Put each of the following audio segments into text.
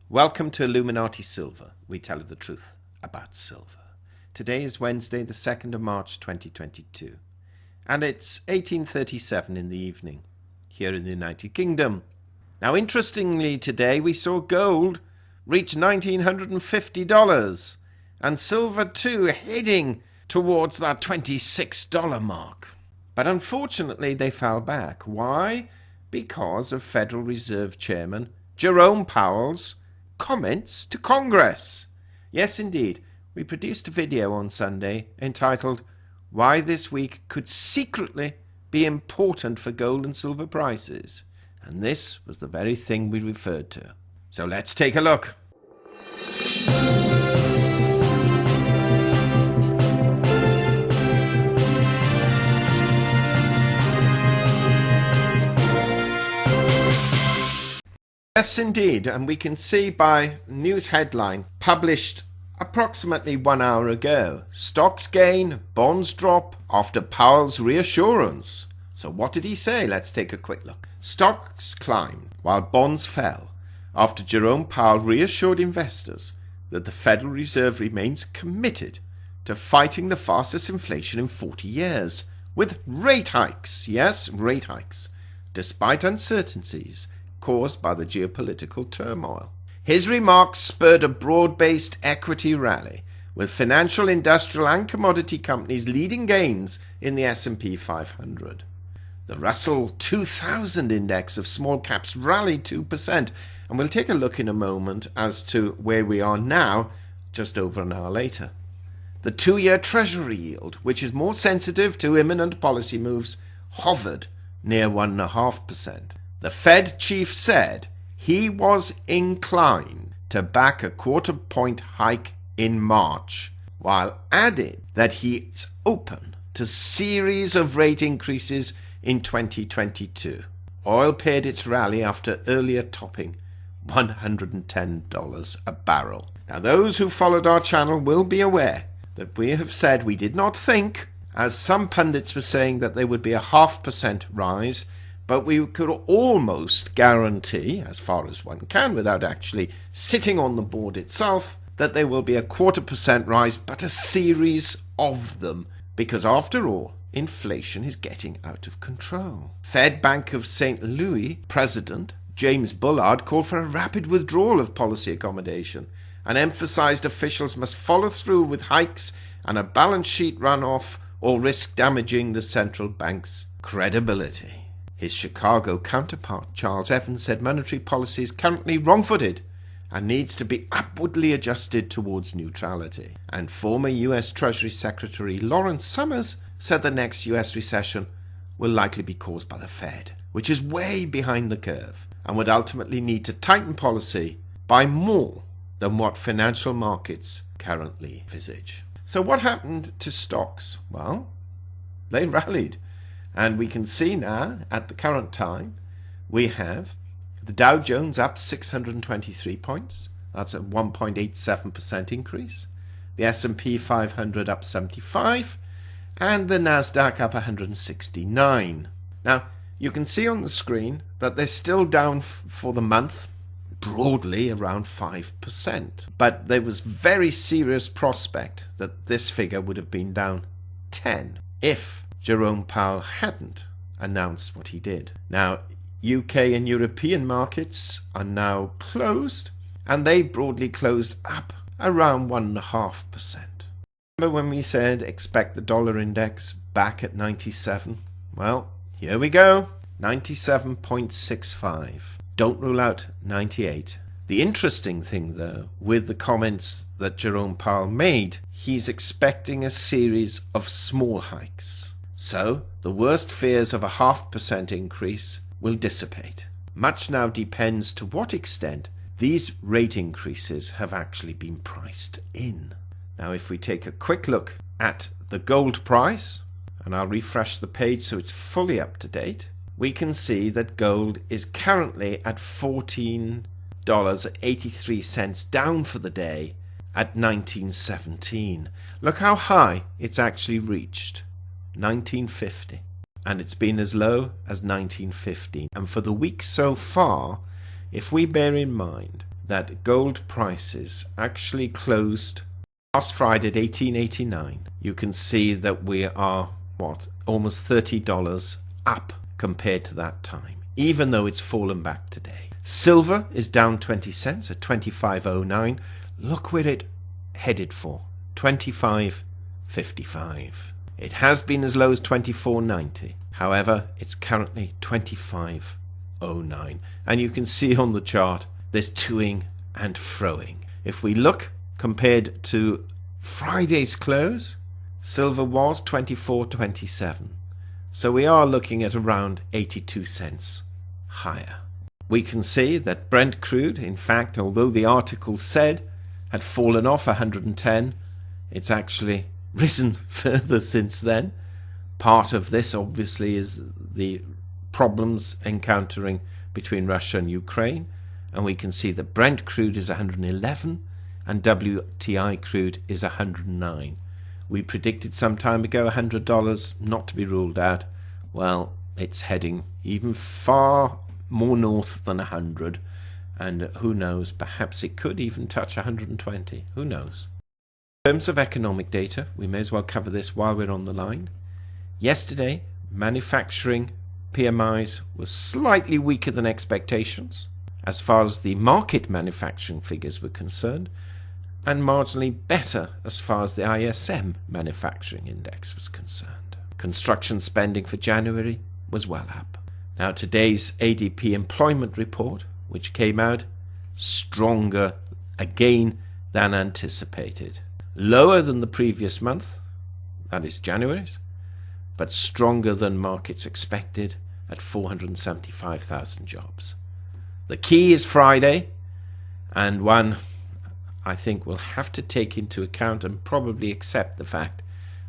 Welcome to Illuminati Silver. We tell you the truth about silver. Today is Wednesday, the 2nd of March 2022, and it's 18:37 in the evening here in the United Kingdom. Now, interestingly, today we saw gold reach $1,950 and silver too heading towards that $26 mark. But unfortunately, they fell back. Why? Because of Federal Reserve Chairman Jerome Powell's comments to Congress. Yes, indeed. We produced a video on Sunday entitled Why This Week Could Secretly Be Important for Gold and Silver Prices. And this was the very thing we referred to. So let's take a look. Yes, indeed, and we can see by news headline published approximately 1 hour ago. Stocks gain, bonds drop after Powell's reassurance. So what did he say? Let's take a quick look. Stocks climbed while bonds fell after Jerome Powell reassured investors that the Federal Reserve remains committed to fighting the fastest inflation in 40 years with rate hikes. Yes, rate hikes, despite uncertainties caused by the geopolitical turmoil. His remarks spurred a broad-based equity rally, with financial, industrial and commodity companies leading gains in the S&P 500. The Russell 2000 index of small caps rallied 2%, and we'll take a look in a moment as to where we are now, just over an hour later. The 2-year Treasury yield, which is more sensitive to imminent policy moves, hovered near 1.5%. The Fed chief said he was inclined to back a quarter-point hike in March, while adding that he's open to series of rate increases in 2022. Oil paid its rally after earlier topping $110 a barrel. Now, those who followed our channel will be aware that we have said we did not think, as some pundits were saying, that there would be a 0.5% rise, but we could almost guarantee, as far as one can without actually sitting on the board itself, that there will be a 0.25% rise, but a series of them, because after all, inflation is getting out of control. Fed Bank of St. Louis President James Bullard called for a rapid withdrawal of policy accommodation and emphasized officials must follow through with hikes and a balance sheet runoff or risk damaging the central bank's credibility. His Chicago counterpart, Charles Evans, said monetary policy is currently wrong-footed and needs to be upwardly adjusted towards neutrality. And former U.S. Treasury Secretary Lawrence Summers said the next U.S. recession will likely be caused by the Fed, which is way behind the curve and would ultimately need to tighten policy by more than what financial markets currently envisage. So what happened to stocks? Well, they rallied. And we can see now, at the current time, we have the Dow Jones up 623 points. That's a 1.87% increase. The S&P 500 up 75. And the Nasdaq up 169. Now, you can see on the screen that they're still down for the month, broadly around 5%. But there was very serious prospect that this figure would have been down 10 if Jerome Powell hadn't announced what he did. Now, UK and European markets are now closed, and they broadly closed up around 1.5%. Remember when we said expect the dollar index back at 97? Well, here we go, 97.65. Don't rule out 98. The interesting thing, though, with the comments that Jerome Powell made, he's expecting a series of small hikes. So, the worst fears of a 0.5% increase will dissipate. Much now depends to what extent these rate increases have actually been priced in. Now, if we take a quick look at the gold price, and I'll refresh the page so it's fully up to date, we can see that gold is currently at $14.83, down for the day at 1917. Look how high it's actually reached. 1950, and it's been as low as 1915. And for the week so far, if we bear in mind that gold prices actually closed last Friday at $18.89. You can see that we are, almost $30 up compared to that time, even though it's fallen back today. Silver is down 20 cents at $25.09. Look where it headed for, $25.55. It has been as low as $24.90. However, it's currently $25.09. And you can see on the chart, there's toing and froing. If we look compared to Friday's close, silver was $24.27. So we are looking at around 82 cents higher. We can see that Brent crude, in fact, although the article said had fallen off 110, it's actually risen further since then. Part of this obviously is the problems encountering between Russia and Ukraine, and we can see that Brent crude is 111 and WTI crude is 109. We predicted some time ago $100 not to be ruled out. Well, it's heading even far more north than 100, and who knows, perhaps it could even touch 120. Who knows? In terms of economic data, we may as well cover this while we're on the line. Yesterday, manufacturing PMIs was slightly weaker than expectations as far as the market manufacturing figures were concerned, and marginally better as far as the ISM manufacturing index was concerned. Construction spending for January was well up. Now today's ADP employment report, which came out, stronger again than anticipated. Lower than the previous month, that is January's, but stronger than markets expected at 475,000 jobs. The key is Friday, and one I think we'll have to take into account and probably accept the fact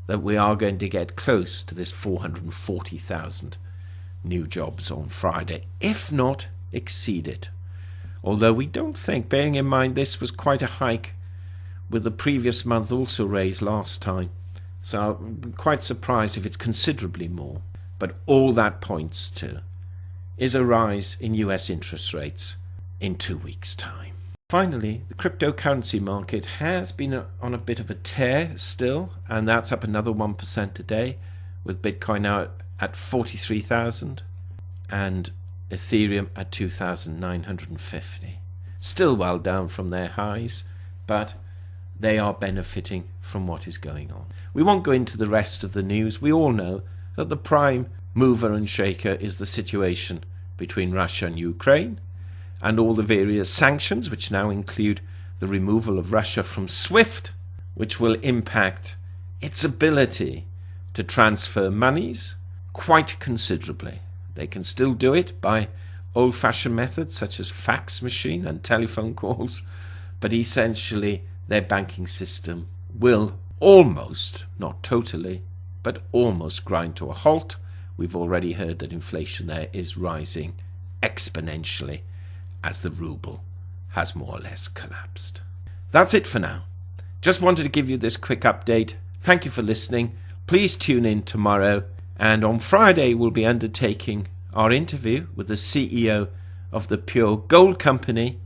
that we are going to get close to this 440,000 new jobs on Friday, if not exceed it. Although we don't think, bearing in mind this was quite a hike with the previous month also raised last time, so I'm quite surprised if it's considerably more. But all that points to is a rise in US interest rates in 2 weeks' time. Finally, the cryptocurrency market has been on a bit of a tear still, and that's up another 1% today, with Bitcoin now at 43,000 and Ethereum at 2,950. Still well down from their highs, but they are benefiting from what is going on. We won't go into the rest of the news. We all know that the prime mover and shaker is the situation between Russia and Ukraine, and all the various sanctions, which now include the removal of Russia from SWIFT, which will impact its ability to transfer monies quite considerably. They can still do it by old-fashioned methods such as fax machine and telephone calls, but essentially their banking system will almost, not totally, but almost grind to a halt. We've already heard that inflation there is rising exponentially as the ruble has more or less collapsed. That's it for now. Just wanted to give you this quick update. Thank you for listening. Please tune in tomorrow, and on Friday we'll be undertaking our interview with the CEO of the Pure Gold Company,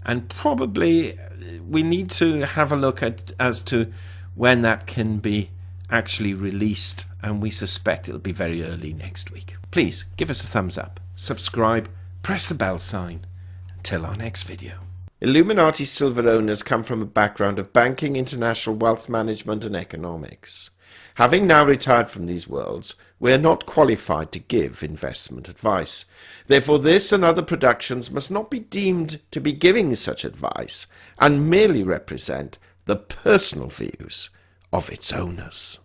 and probably we need to have a look at as to when that can be actually released, and we suspect it'll be very early next week. Please give us a thumbs up, subscribe, press the bell sign. Until our next video. Illuminati silver owners come from a background of banking, international wealth management and economics. Having now retired from these worlds, we are not qualified to give investment advice. Therefore, this and other productions must not be deemed to be giving such advice and merely represent the personal views of its owners.